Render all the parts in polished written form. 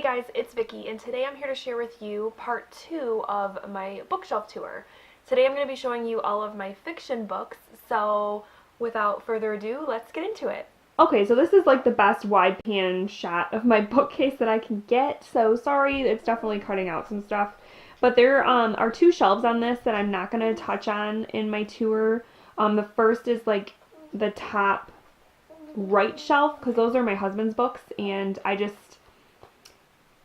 guys, it's Vicky, and today I'm here to share with you part 2 of my bookshelf tour. Today I'm going to be showing you all of my fiction books, so without further ado, let's get into it. Okay, so this is like the best wide pan shot of my bookcase that I can get, so sorry, it's definitely cutting out some stuff. But there are 2 shelves on this that I'm not going to touch on in my tour. The first is like the top right shelf, because those are my husband's books, and I just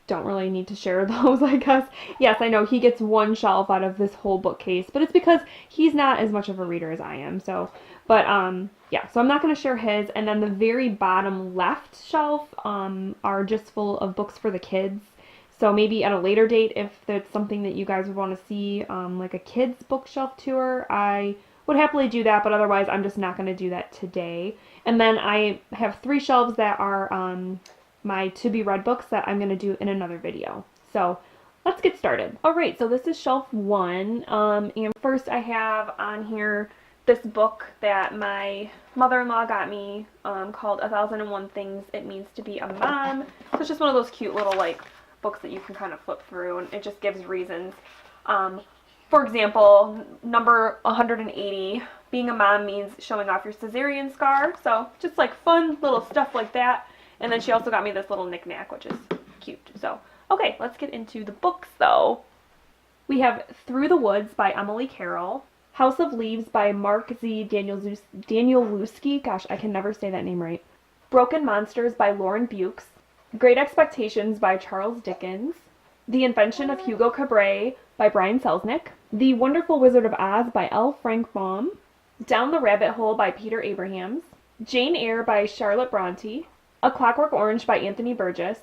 don't really need to share those, I guess. Yes, I know he gets 1 shelf out of this whole bookcase, but it's because he's not as much of a reader as I am. So, but yeah, so I'm not going to share his. And then the very bottom left shelf are just full of books for the kids. So maybe at a later date, if that's something that you guys would want to see, like a kids bookshelf tour, I would happily do that, but otherwise I'm just not going to do that today. And then I have 3 shelves that are my to-be-read books that I'm going to do in another video. So let's get started. Alright, so this is shelf 1, and first I have on here this book that my mother-in-law got me called 1001 Things It Means to Be a Mom. So it's just one of those cute little like books that you can kind of flip through, and it just gives reasons. For example, number 180, being a mom means showing off your cesarean scar. So just like fun little stuff like that. And then she also got me this little knick-knack, which is cute. So, okay, let's get into the books, though. We have Through the Woods by Emily Carroll, House of Leaves by Mark Z. Danielewski. Gosh, I can never say that name right. Broken Monsters by Lauren Bukes, Great Expectations by Charles Dickens, The Invention of Hugo Cabret by Brian Selznick, The Wonderful Wizard of Oz by L. Frank Baum, Down the Rabbit Hole by Peter Abrahams, Jane Eyre by Charlotte Bronte, A Clockwork Orange by Anthony Burgess,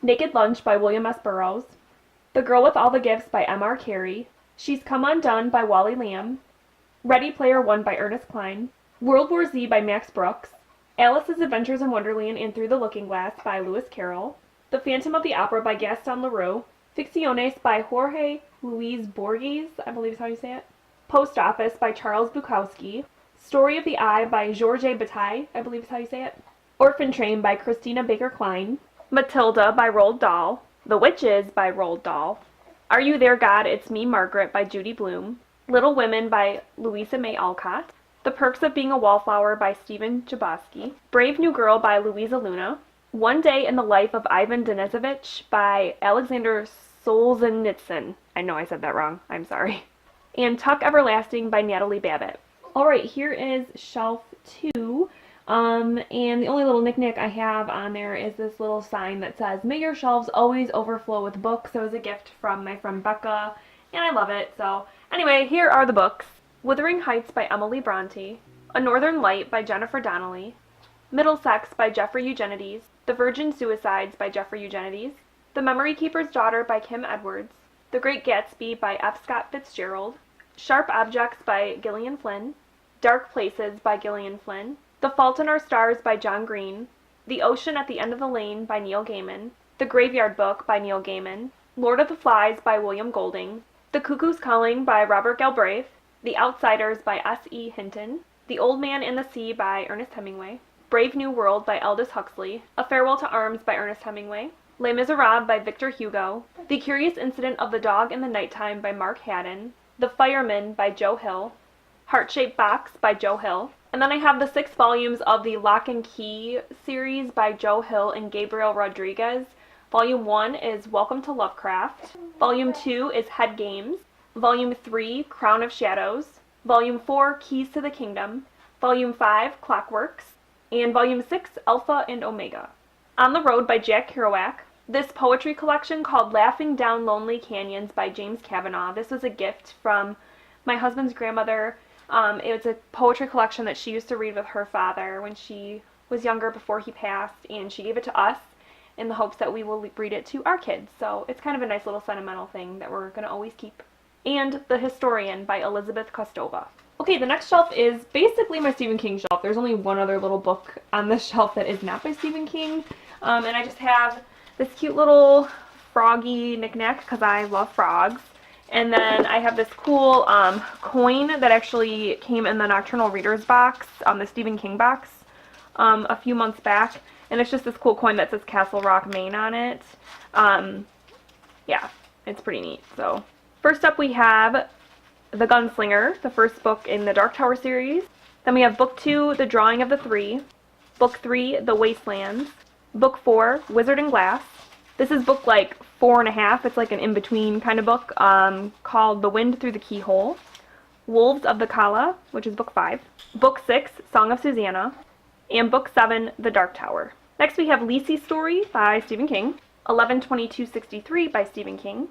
Naked Lunch by William S. Burroughs, The Girl with All the Gifts by M.R. Carey, She's Come Undone by Wally Lamb, Ready Player One by Ernest Cline, World War Z by Max Brooks, Alice's Adventures in Wonderland and Through the Looking Glass by Lewis Carroll, The Phantom of the Opera by Gaston Leroux, Ficciones by Jorge Luis Borges, I believe is how you say it, Post Office by Charles Bukowski, Story of the Eye by Georges Bataille, I believe is how you say it, Orphan Train by Christina Baker Klein, Matilda by Roald Dahl, The Witches by Roald Dahl, Are You There, God? It's Me, Margaret by Judy Blume, Little Women by Louisa May Alcott, The Perks of Being a Wallflower by Stephen Chbosky, Brave New Girl by Louisa Luna, One Day in the Life of Ivan Denisovich by Alexander Solzhenitsyn. I know I said that wrong. I'm sorry. And Tuck Everlasting by Natalie Babbitt. Alright, here is shelf 2. And the only little knick-knack I have on there is this little sign that says, "May your shelves always overflow with books." So it was a gift from my friend Becca, and I love it. So anyway, here are the books. Wuthering Heights by Emily Bronte, A Northern Light by Jennifer Donnelly, Middlesex by Jeffrey Eugenides, The Virgin Suicides by Jeffrey Eugenides, The Memory Keeper's Daughter by Kim Edwards, The Great Gatsby by F. Scott Fitzgerald, Sharp Objects by Gillian Flynn, Dark Places by Gillian Flynn, The Fault in Our Stars by John Green, The Ocean at the End of the Lane by Neil Gaiman, The Graveyard Book by Neil Gaiman, Lord of the Flies by William Golding, The Cuckoo's Calling by Robert Galbraith, The Outsiders by S.E. Hinton, The Old Man and the Sea by Ernest Hemingway, Brave New World by Aldous Huxley, A Farewell to Arms by Ernest Hemingway, Les Miserables by Victor Hugo, The Curious Incident of the Dog in the Nighttime by Mark Haddon, The Fireman by Joe Hill, Heart-Shaped Box by Joe Hill, and then I have the 6 volumes of the Lock and Key series by Joe Hill and Gabriel Rodriguez. Volume 1 is Welcome to Lovecraft. Volume 2 is Head Games. Volume 3, Crown of Shadows. Volume 4, Keys to the Kingdom. Volume 5, Clockworks. And Volume 6, Alpha and Omega. On the Road by Jack Kerouac. This poetry collection called Laughing Down Lonely Canyons by James Kavanaugh. This was a gift from my husband's grandmother. It was a poetry collection that she used to read with her father when she was younger before he passed, and she gave it to us in the hopes that we will read it to our kids. So it's kind of a nice little sentimental thing that we're going to always keep. And The Historian by Elizabeth Kostova. Okay, the next shelf is basically my Stephen King shelf. There's only one other little book on this shelf that is not by Stephen King. And I just have this cute little froggy knick-knack because I love frogs. And then I have this cool coin that actually came in the Nocturnal Readers box, the Stephen King box, a few months back. And it's just this cool coin that says Castle Rock, Maine on it. Yeah, it's pretty neat. So first up we have The Gunslinger, the first book in the Dark Tower series. Then we have Book 2, The Drawing of the Three. Book 3, The Wastelands. Book 4, Wizard and Glass. This is book like 4.5. It's like an in-between kind of book called The Wind Through the Keyhole. Wolves of the Kala, which is book 5. Book 6, Song of Susanna. And book 7, The Dark Tower. Next we have Lisey's Story by Stephen King. 11/22/63 by Stephen King.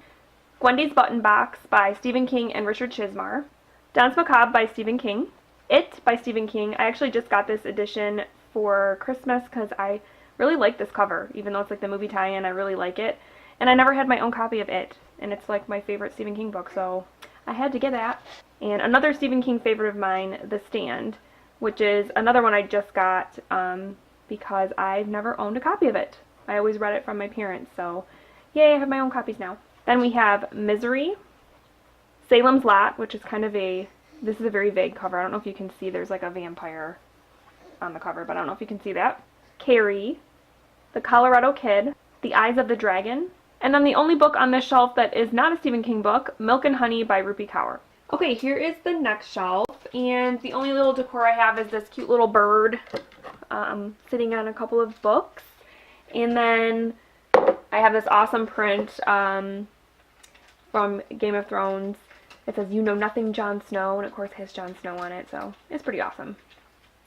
Gwendy's Button Box by Stephen King and Richard Chizmar. Danse Macabre by Stephen King. It by Stephen King. I actually just got this edition for Christmas because I really like this cover. Even though it's like the movie tie-in, I really like it. And I never had my own copy of It. And it's like my favorite Stephen King book, so I had to get that. And another Stephen King favorite of mine, The Stand, which is another one I just got because I've never owned a copy of it. I always read it from my parents, so yay, I have my own copies now. Then we have Misery, Salem's Lot, which is kind of this is a very vague cover. I don't know if you can see, there's like a vampire on the cover, but I don't know if you can see that. Carrie, The Colorado Kid, The Eyes of the Dragon, and then the only book on this shelf that is not a Stephen King book, Milk and Honey by Rupi Kaur. Okay, here is the next shelf, and the only little decor I have is this cute little bird sitting on a couple of books. And then I have this awesome print from Game of Thrones. It says, "You know nothing, Jon Snow," and of course it has Jon Snow on it, so it's pretty awesome.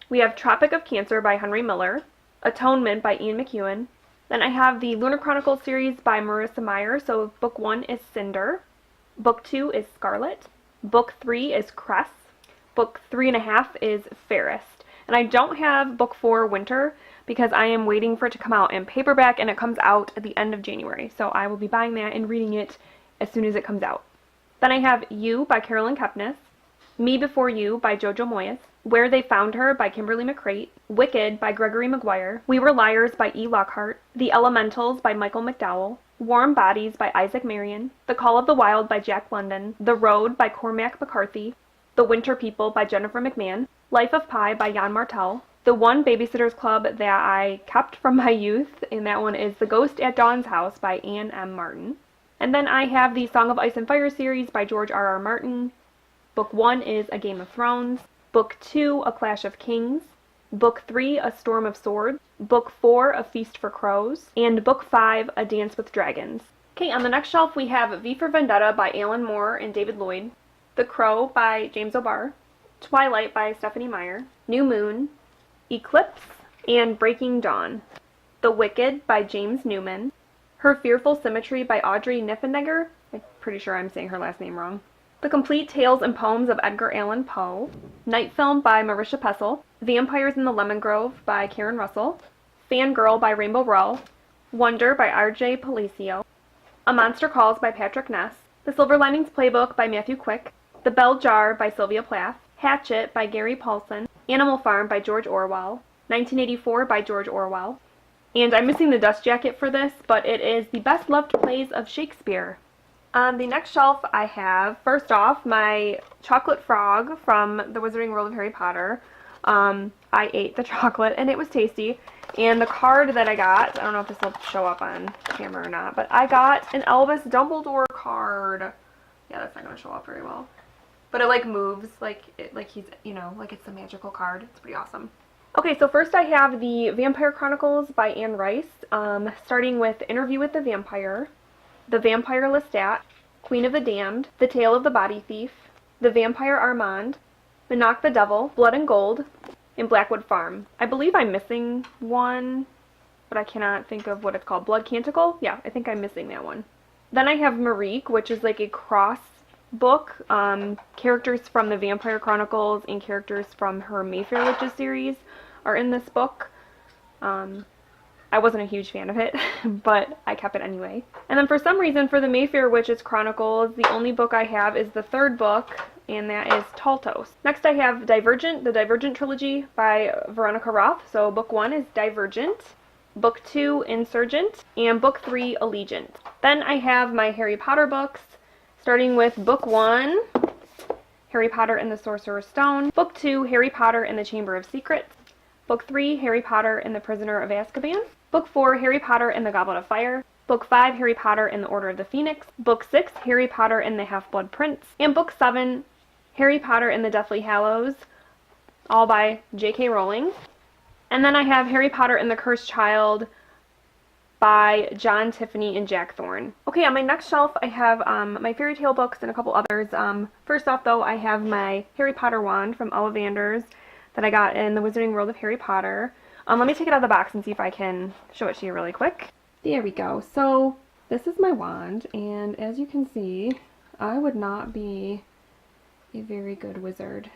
We have Tropic of Cancer by Henry Miller, Atonement by Ian McEwan. Then I have the Lunar Chronicles series by Marissa Meyer, so book 1 is Cinder, book 2 is Scarlet, book 3 is Cress, book 3.5 is Fairest. And I don't have book 4, Winter, because I am waiting for it to come out in paperback, and it comes out at the end of January. So I will be buying that and reading it as soon as it comes out. Then I have You by Carolyn Kepnes, Me Before You by Jojo Moyes, Where They Found Her by Kimberly McCreight, Wicked by Gregory Maguire, We Were Liars by E. Lockhart, The Elementals by Michael McDowell, Warm Bodies by Isaac Marion, The Call of the Wild by Jack London, The Road by Cormac McCarthy, The Winter People by Jennifer McMahon, Life of Pi by Jan Martel, the one Babysitter's Club that I kept from my youth, and that one is The Ghost at Dawn's House by Anne M. Martin. And then I have the Song of Ice and Fire series by George R. R. Martin. Book 1 is A Game of Thrones. Book 2, A Clash of Kings. Book 3, A Storm of Swords. Book 4, A Feast for Crows. And Book 5, A Dance with Dragons. Okay, on the next shelf we have V for Vendetta by Alan Moore and David Lloyd. The Crow by James O'Barr. Twilight by Stephanie Meyer. New Moon, Eclipse, and Breaking Dawn. The Wicked by James Newman. Her Fearful Symmetry by Audrey Niffenegger. I'm pretty sure I'm saying her last name wrong. The Complete Tales and Poems of Edgar Allan Poe. Night Film by Marisha Pessel. Vampires in the Lemon Grove by Karen Russell. Fangirl by Rainbow Rowell. Wonder by R.J. Palacio. A Monster Calls by Patrick Ness. The Silver Linings Playbook by Matthew Quick. The Bell Jar by Sylvia Plath. Hatchet by Gary Paulson. Animal Farm by George Orwell. 1984 by George Orwell. And I'm missing the dust jacket for this, but it is the best loved plays of Shakespeare. On the next shelf I have, first off, my chocolate frog from the Wizarding World of Harry Potter. I ate the chocolate and it was tasty. And the card that I got, I don't know if this will show up on camera or not, but I got an Albus Dumbledore card. Yeah, that's not going to show up very well. But it like moves, like he's, you know, like it's a magical card. It's pretty awesome. Okay, so first I have the Vampire Chronicles by Anne Rice, starting with Interview with the Vampire, The Vampire Lestat, Queen of the Damned, The Tale of the Body Thief, The Vampire Armand, Monarch the Devil, Blood and Gold, and Blackwood Farm. I believe I'm missing one, but I cannot think of what it's called. Blood Canticle? Yeah, I think I'm missing that one. Then I have Marique, which is like a cross book. Characters from the Vampire Chronicles and characters from her Mayfair Witches series are in this book. I wasn't a huge fan of it, but I kept it anyway. And then for some reason, for the Mayfair Witches Chronicles, the only book I have is the third book, and that is Taltos. Next I have Divergent, the Divergent trilogy by Veronica Roth. So book 1 is Divergent, book 2 Insurgent, and book 3 Allegiant. Then I have my Harry Potter books, starting with book 1, Harry Potter and the Sorcerer's Stone, book 2, Harry Potter and the Chamber of Secrets, Book 3, Harry Potter and the Prisoner of Azkaban. Book 4, Harry Potter and the Goblet of Fire. Book 5, Harry Potter and the Order of the Phoenix. Book 6, Harry Potter and the Half-Blood Prince. And Book 7, Harry Potter and the Deathly Hallows, all by J.K. Rowling. And then I have Harry Potter and the Cursed Child by John Tiffany and Jack Thorne. Okay, on my next shelf I have my fairy tale books and a couple others. First off though, I have my Harry Potter wand from Ollivanders that I got in the Wizarding World of Harry Potter. Let me take it out of the box and see if I can show it to you really quick. There we go. So this is my wand, and as you can see, I would not be a very good wizard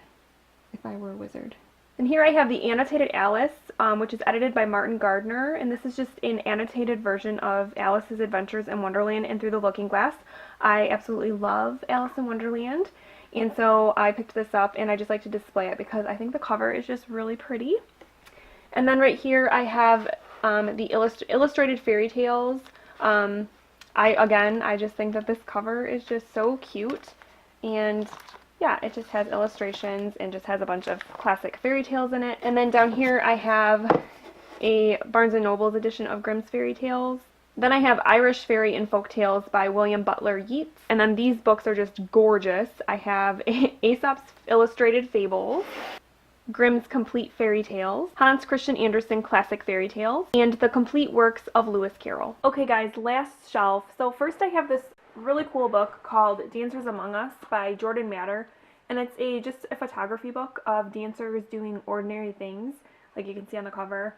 if I were a wizard. And here I have the Annotated Alice, which is edited by Martin Gardner, and this is just an annotated version of Alice's Adventures in Wonderland and Through the Looking Glass. I absolutely love Alice in Wonderland, and so I picked this up, and I just like to display it because I think the cover is just really pretty. And then right here I have the illustrated fairy tales. I just think that this cover is just so cute, and yeah, it just has illustrations and just has a bunch of classic fairy tales in it. And then down here I have a Barnes & Noble's edition of Grimm's Fairy Tales. Then I have Irish Fairy and Folk Tales by William Butler Yeats. And then these books are just gorgeous. I have Aesop's Illustrated Fables, Grimm's Complete Fairy Tales, Hans Christian Andersen Classic Fairy Tales, and The Complete Works of Lewis Carroll. Okay guys, last shelf. So first I have this really cool book called Dancers Among Us by Jordan Matter, and it's just a photography book of dancers doing ordinary things, like you can see on the cover.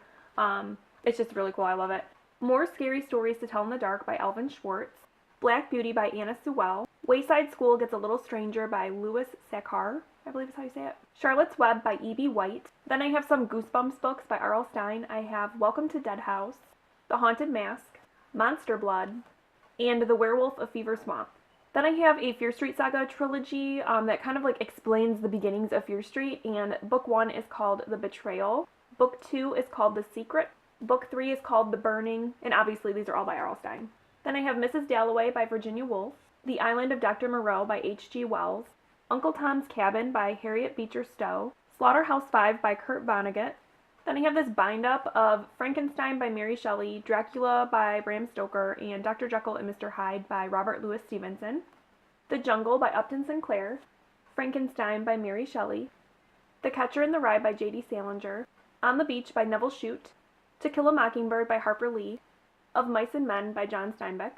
It's just really cool. I love it. More Scary Stories to Tell in the Dark by Alvin Schwartz, Black Beauty by Anna Sewell, Wayside School Gets a Little Stranger by Louis Sachar, I believe is how you say it, Charlotte's Web by E.B. White. Then I have some Goosebumps books by R.L. Stine. I have Welcome to Dead House, The Haunted Mask, Monster Blood, and The Werewolf of Fever Swamp. Then I have a Fear Street Saga trilogy that kind of like explains the beginnings of Fear Street, and book 1 is called The Betrayal, book 2 is called The Secret, book 3 is called The Burning, and obviously these are all by R.L. Stine. Then I have Mrs. Dalloway by Virginia Woolf, The Island of Dr. Moreau by H.G. Wells, Uncle Tom's Cabin by Harriet Beecher Stowe, Slaughterhouse 5 by Kurt Vonnegut. Then I have this bind-up of Frankenstein by Mary Shelley, Dracula by Bram Stoker, and Dr. Jekyll and Mr. Hyde by Robert Louis Stevenson, The Jungle by Upton Sinclair, Frankenstein by Mary Shelley, The Catcher in the Rye by J.D. Salinger, On the Beach by Neville Shute, To Kill a Mockingbird by Harper Lee, Of Mice and Men by John Steinbeck,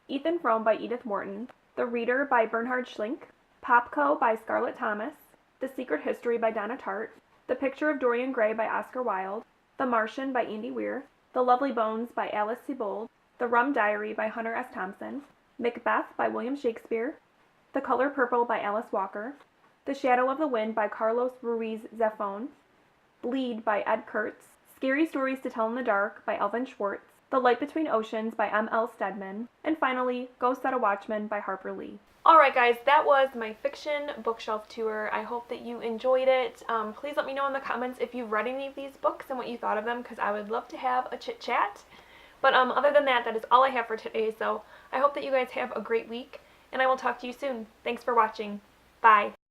Ethan Frome by Edith Wharton, The Reader by Bernhard Schlink, Popco by Scarlett Thomas, The Secret History by Donna Tartt, The Picture of Dorian Gray by Oscar Wilde, The Martian by Andy Weir, The Lovely Bones by Alice Sebold, The Rum Diary by Hunter S. Thompson, Macbeth by William Shakespeare, The Color Purple by Alice Walker, The Shadow of the Wind by Carlos Ruiz Zafón, Bleed by Ed Kurtz, Scary Stories to Tell in the Dark by Alvin Schwartz, The Light Between Oceans by M.L. Stedman, and finally, Go Set a Watchman by Harper Lee. Alright guys, that was my fiction bookshelf tour. I hope that you enjoyed it. Please let me know in the comments if you've read any of these books and what you thought of them, because I would love to have a chit chat. But other than that, that is all I have for today, so I hope that you guys have a great week, and I will talk to you soon. Thanks for watching. Bye.